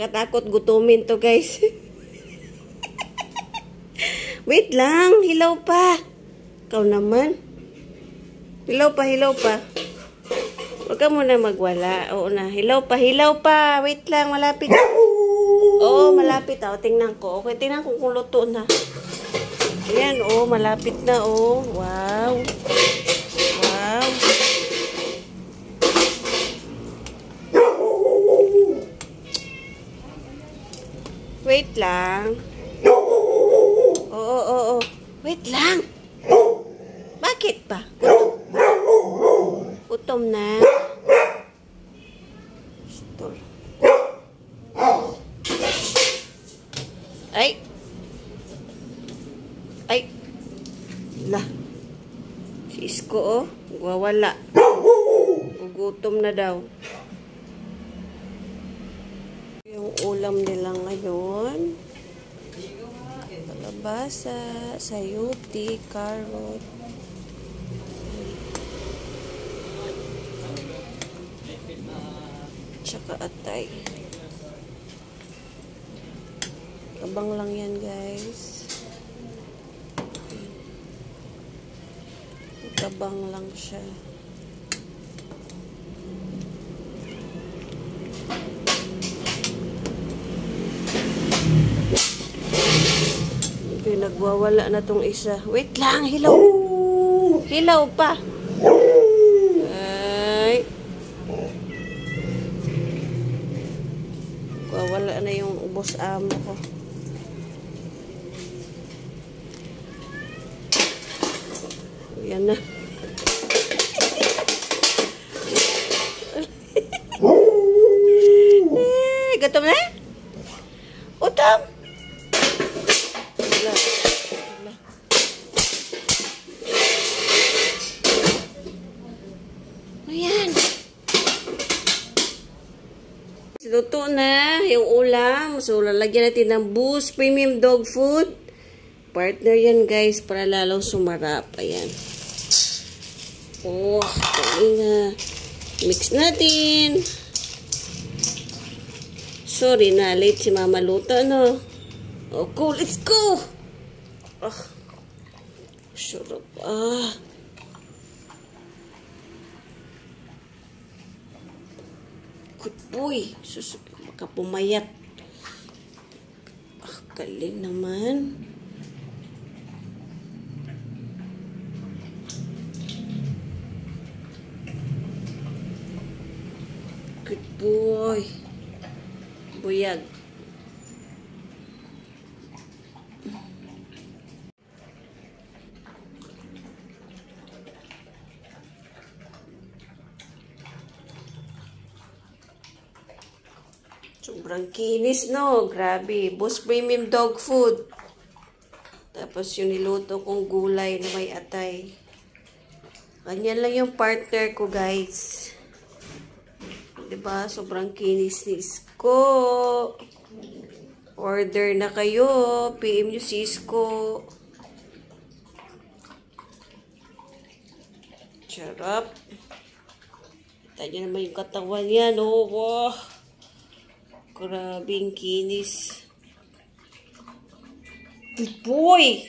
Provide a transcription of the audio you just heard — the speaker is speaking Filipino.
nakakatakot gutumin to, guys. Wait lang, hilaw pa. Ikaw naman. Hilaw pa, hilaw pa. Huwag ka muna magwala. Oo na, hilaw pa, hilaw pa. Wait lang, malapit. Oo, malapit. O, tingnan ko. Okay, tingnan ko kung luto na. Ayan, oh, malapit na, oh. Wow. Wow. Wait lang. Oo. Wait lang. Bakit pa? Gutom na. Stol. Ay. Lah. Si Isko, oh. Wawala. Gugutom na daw. Yung ulam nila ngayon. Kalabasa, sayuti, carrot. Tsaka atay. Abang lang yan, guys. Abang lang siya. Nagwawala na tong isa. Wait lang, hilaw. Hilaw pa. Ay. Nagwawala na yung ubos amo ko. Yan na. Gutom na? Utom. Ayan. Luto na yung ulam. So, lalagyan natin ng Boost Premium Dog Food. Partner yan, guys, para lalong sumarap. Ayan. Oh, na. Mix natin. Sorry na, late si Mama luto, no? Oh, cool. Let's go! Sarap. Good boy. Baka pumayat. Galing naman. Good boy. Buyag. Sobrang kinis, no? Grabe. Boost Premium Dog Food. Tapos yung niluto kong gulay na may atay. Ganyan lang yung partner ko, guys. Diba? Sobrang kinis ni Isko. Order na kayo. PM nyo si Isko. Sarap. Kita nyo naman yung katawan yan. Oh, wow. Grabing kinis. Good boy!